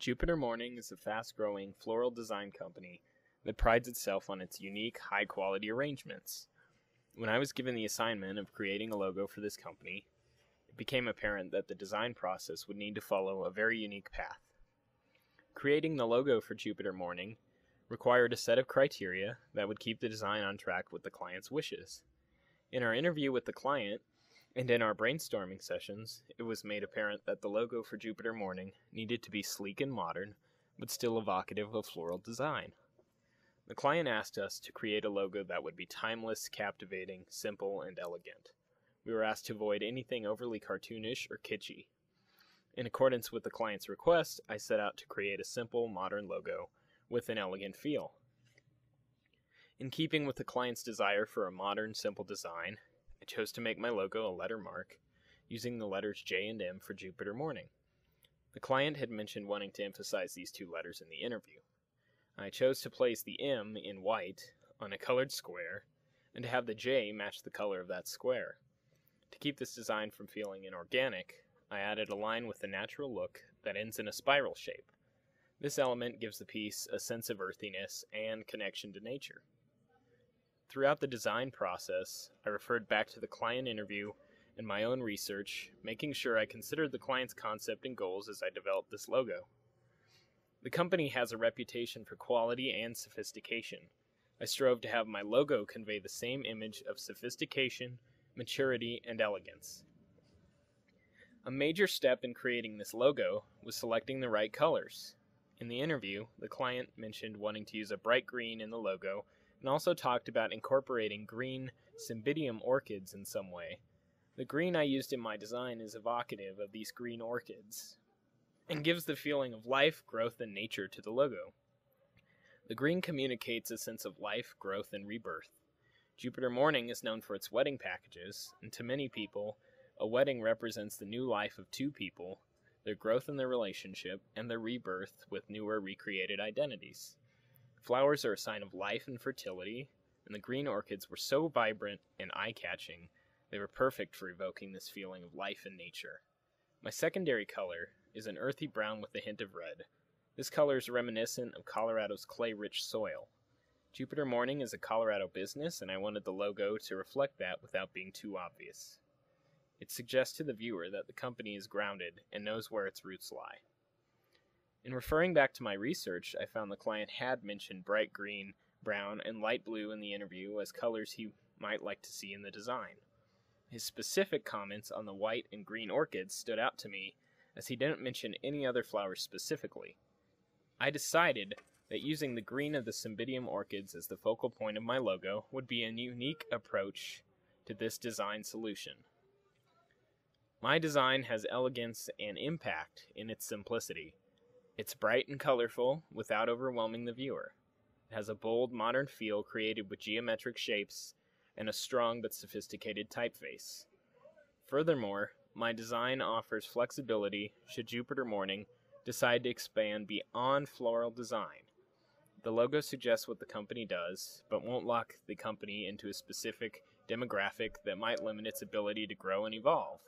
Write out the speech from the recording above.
Jupiter Morning is a fast-growing floral design company that prides itself on its unique, high-quality arrangements. When I was given the assignment of creating a logo for this company, it became apparent that the design process would need to follow a very unique path. Creating the logo for Jupiter Morning required a set of criteria that would keep the design on track with the client's wishes. In our interview with the client, and in our brainstorming sessions, it was made apparent that the logo for Jupiter Morning needed to be sleek and modern, but still evocative of floral design. The client asked us to create a logo that would be timeless, captivating, simple, and elegant. We were asked to avoid anything overly cartoonish or kitschy. In accordance with the client's request, I set out to create a simple, modern logo with an elegant feel. In keeping with the client's desire for a modern, simple design, I chose to make my logo a letter mark, using the letters J and M for Jupiter Morning. The client had mentioned wanting to emphasize these two letters in the interview. I chose to place the M in white on a colored square, and to have the J match the color of that square. To keep this design from feeling inorganic, I added a line with a natural look that ends in a spiral shape. This element gives the piece a sense of earthiness and connection to nature. Throughout the design process, I referred back to the client interview and my own research, making sure I considered the client's concept and goals as I developed this logo. The company has a reputation for quality and sophistication. I strove to have my logo convey the same image of sophistication, maturity, and elegance. A major step in creating this logo was selecting the right colors. In the interview, the client mentioned wanting to use a bright green in the logo and also talked about incorporating green cymbidium orchids in some way. The green I used in my design is evocative of these green orchids and gives the feeling of life, growth, and nature to the logo. The green communicates a sense of life, growth, and rebirth. Jupiter Morning is known for its wedding packages, and to many people, a wedding represents the new life of two people, their growth in their relationship, and their rebirth with newer recreated identities. Flowers are a sign of life and fertility, and the green orchids were so vibrant and eye-catching, they were perfect for evoking this feeling of life and nature. My secondary color is an earthy brown with a hint of red. This color is reminiscent of Colorado's clay-rich soil. Jupiter Morning is a Colorado business, and I wanted the logo to reflect that without being too obvious. It suggests to the viewer that the company is grounded and knows where its roots lie. In referring back to my research, I found the client had mentioned bright green, brown, and light blue in the interview as colors he might like to see in the design. His specific comments on the white and green orchids stood out to me, as he didn't mention any other flowers specifically. I decided that using the green of the cymbidium orchids as the focal point of my logo would be a unique approach to this design solution. My design has elegance and impact in its simplicity. It's bright and colorful without overwhelming the viewer. It has a bold, modern feel created with geometric shapes and a strong but sophisticated typeface. Furthermore, my design offers flexibility should Jupiter Morning decide to expand beyond floral design. The logo suggests what the company does, but won't lock the company into a specific demographic that might limit its ability to grow and evolve.